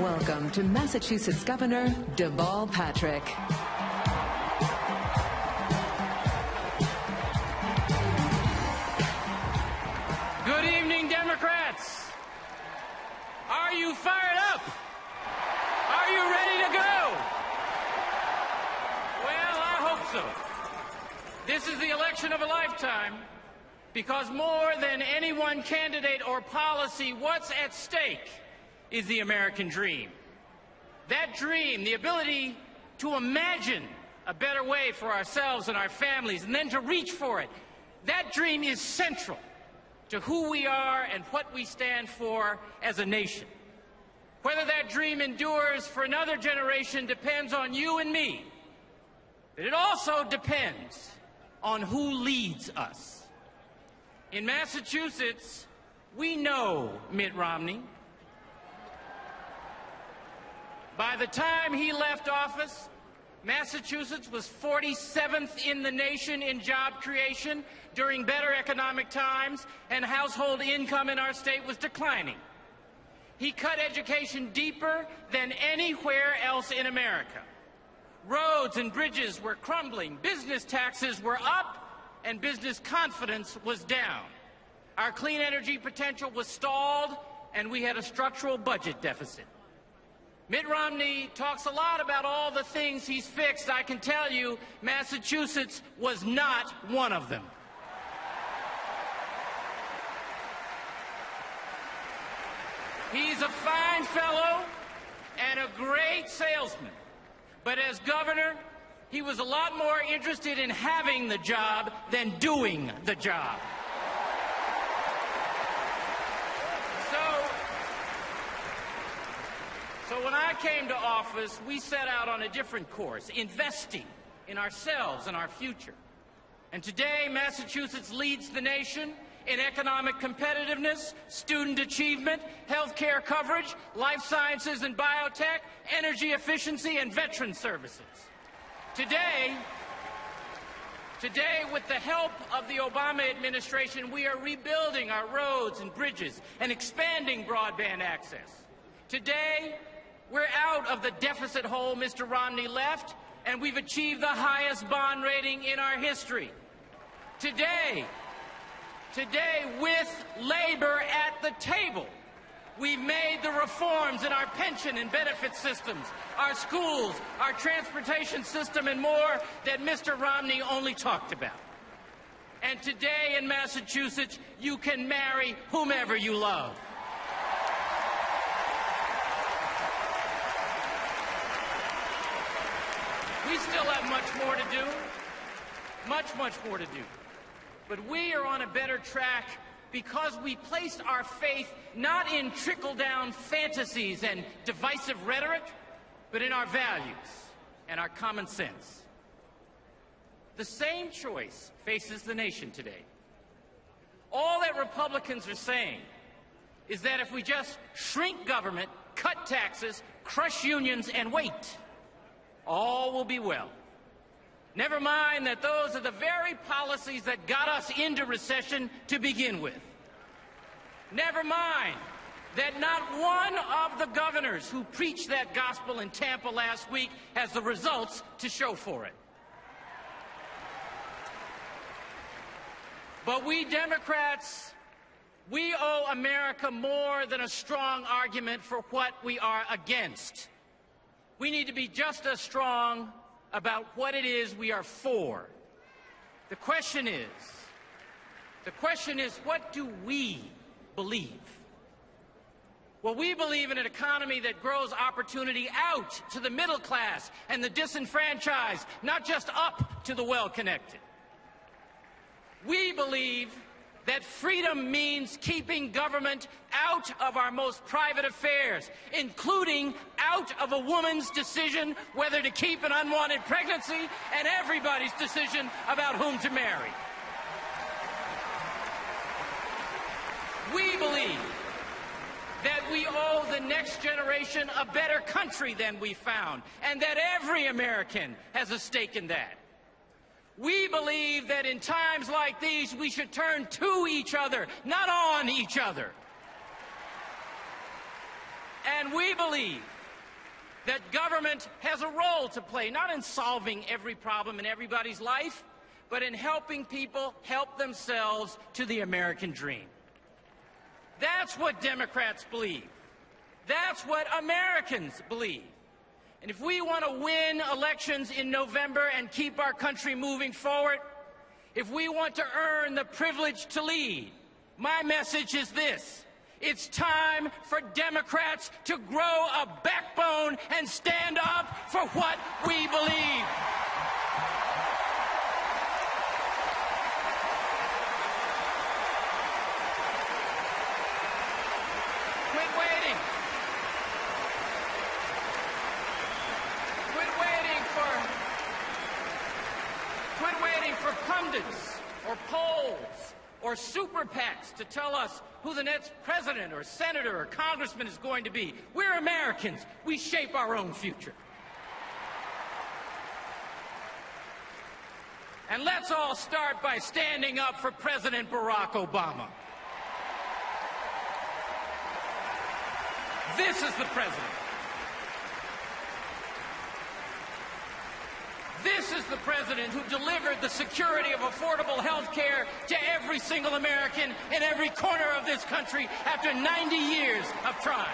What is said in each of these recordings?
Welcome to Massachusetts Governor Deval Patrick. Good evening, Democrats. Are you fired up? Are you ready to go? Well, I hope so. This is the election of a lifetime because more than any one candidate or policy, what's at stake is the American dream. That dream, the ability to imagine a better way for ourselves and our families and then to reach for it, that dream is central to who we are and what we stand for as a nation. Whether that dream endures for another generation depends on you and me, but it also depends on who leads us. In Massachusetts, we know Mitt Romney. By the time he left office, Massachusetts was 47th in the nation in job creation during better economic times, and household income in our state was declining. He cut education deeper than anywhere else in America. Roads and bridges were crumbling, business taxes were up, and business confidence was down. Our clean energy potential was stalled, and we had a structural budget deficit. Mitt Romney talks a lot about all the things he's fixed. I can tell you, Massachusetts was not one of them. He's a fine fellow and a great salesman. But as governor, he was a lot more interested in having the job than doing the job. So when I came to office, we set out on a different course, investing in ourselves and our future. And today, Massachusetts leads the nation in economic competitiveness, student achievement, health care coverage, life sciences and biotech, energy efficiency, and veteran services. Today, with the help of the Obama administration, we are rebuilding our roads and bridges and expanding broadband access. Today, we're out of the deficit hole Mr. Romney left, and we've achieved the highest bond rating in our history. Today, with labor at the table, we've made the reforms in our pension and benefit systems, our schools, our transportation system, and more that Mr. Romney only talked about. And today in Massachusetts, you can marry whomever you love. We still have much more to do, much more to do. But we are on a better track because we placed our faith not in trickle-down fantasies and divisive rhetoric, but in our values and our common sense. The same choice faces the nation today. All that Republicans are saying is that if we just shrink government, cut taxes, crush unions, and wait, all will be well. Never mind that those are the very policies that got us into recession to begin with. Never mind that not one of the governors who preached that gospel in Tampa last week has the results to show for it. But we Democrats, we owe America more than a strong argument for what we are against. We need to be just as strong about what it is we are for. The question is, what do we believe? Well, we believe in an economy that grows opportunity out to the middle class and the disenfranchised, not just up to the well-connected. We believe that freedom means keeping government out of our most private affairs, including out of a woman's decision whether to keep an unwanted pregnancy and everybody's decision about whom to marry. We believe that we owe the next generation a better country than we found, and that every American has a stake in that. We believe that in times like these, we should turn to each other, not on each other. And we believe that government has a role to play, not in solving every problem in everybody's life, but in helping people help themselves to the American dream. That's what Democrats believe. That's what Americans believe. And if we want to win elections in November and keep our country moving forward, if we want to earn the privilege to lead, my message is this: it's time for Democrats to grow a backbone and stand up for what we believe. Quit waiting. Quit waiting for pundits or polls or super PACs to tell us who the next president or senator or congressman is going to be. We're Americans. We shape our own future. And let's all start by standing up for President Barack Obama. This is the president. This is the president who delivered the security of affordable health care to every single American in every corner of this country after 90 years of trying.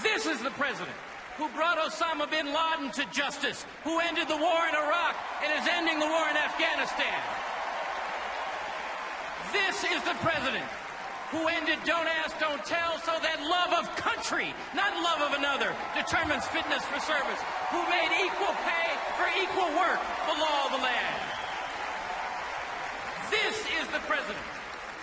This is the president who brought Osama bin Laden to justice, who ended the war in Iraq and is ending the war in Afghanistan. This is the president who ended Don't Ask, Don't Tell so that love of country, not love of another, determines fitness for service, who made equal pay for equal work the law of the land. This is the president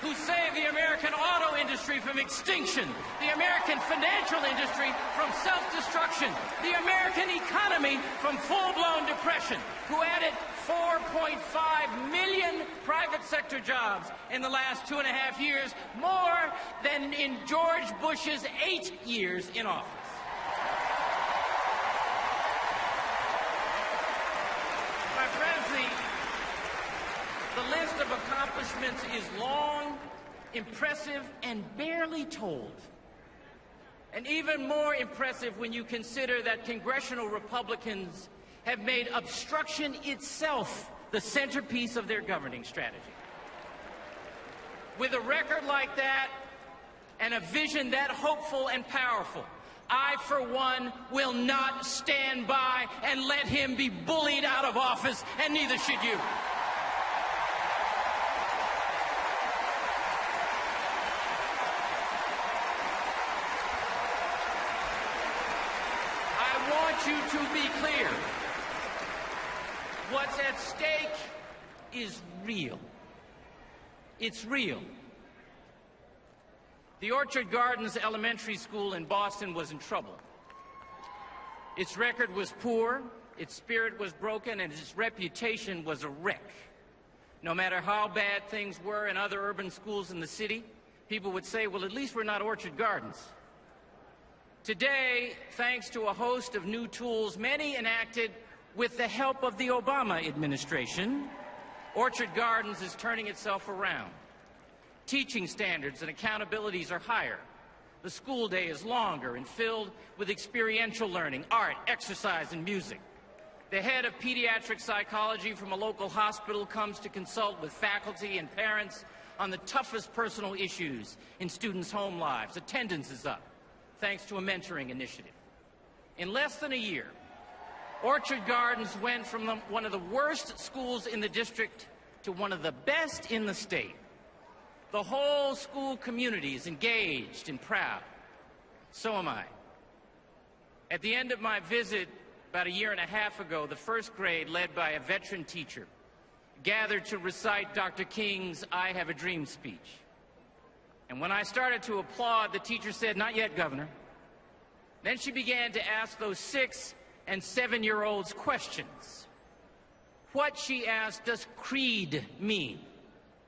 who saved the American auto industry from extinction, the American financial industry from self-destruction, the American economy from full-blown depression, who added 4.5 million private sector jobs in the last 2.5 years, more than in George Bush's 8 years in office. My friends, the list of accomplishments is long, impressive, and barely told. And even more impressive when you consider that congressional Republicans have made obstruction itself the centerpiece of their governing strategy. With a record like that and a vision that hopeful and powerful, I, for one, will not stand by and let him be bullied out of office, and neither should you. I want you to be clear. What's at stake is real. It's real. The Orchard Gardens Elementary School in Boston was in trouble. Its record was poor, its spirit was broken, and its reputation was a wreck. No matter how bad things were in other urban schools in the city, people would say, well, at least we're not Orchard Gardens. Today, thanks to a host of new tools, many enacted with the help of the Obama administration, Orchard Gardens is turning itself around. Teaching standards and accountabilities are higher. The school day is longer and filled with experiential learning, art, exercise, and music. The head of pediatric psychology from a local hospital comes to consult with faculty and parents on the toughest personal issues in students' home lives. Attendance is up, thanks to a mentoring initiative. In less than a year, Orchard Gardens went from one of the worst schools in the district to one of the best in the state. The whole school community is engaged and proud. So am I. At the end of my visit about 1.5 years ago, the first grade, led by a veteran teacher, gathered to recite Dr. King's I Have a Dream speech. And when I started to applaud, the teacher said, "Not yet, Governor." Then she began to ask those 6- and 7-year-olds questions. What, she asked, does creed mean?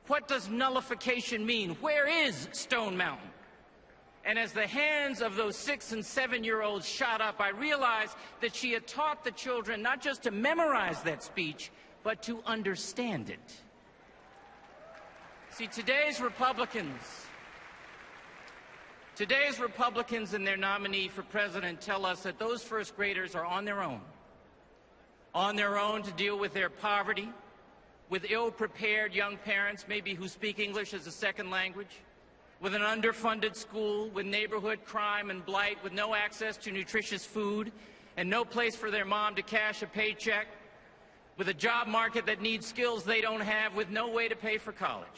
What does nullification mean? Where is Stone Mountain? And as the hands of those 6- and 7-year-olds shot up, I realized that she had taught the children not just to memorize that speech, but to understand it. Today's Republicans and their nominee for president tell us that those first graders are on their own to deal with their poverty, with ill-prepared young parents, maybe who speak English as a second language, with an underfunded school, with neighborhood crime and blight, with no access to nutritious food, and no place for their mom to cash a paycheck, with a job market that needs skills they don't have, with no way to pay for college.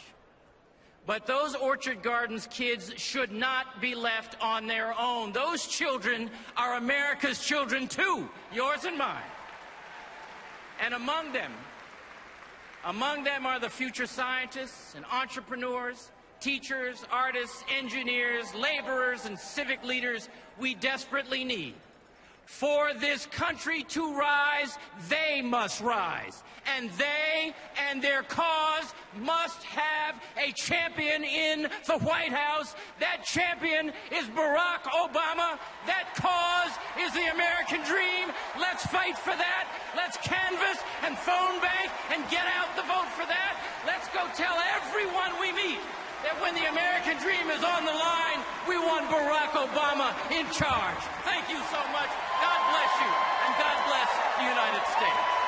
But those Orchard Gardens kids should not be left on their own. Those children are America's children too, yours and mine. And among them are the future scientists and entrepreneurs, teachers, artists, engineers, laborers, and civic leaders we desperately need. For this country to rise, they must rise. And they and their cause must have a champion in the White House. That champion is Barack Obama. That cause is the American dream. Let's fight for that. Let's canvass and phone bank and get out the vote for that. Let's go tell everyone we meet that when the American dream is on the line, we want Barack Obama in charge. Thank you so much. God bless you, and God bless the United States.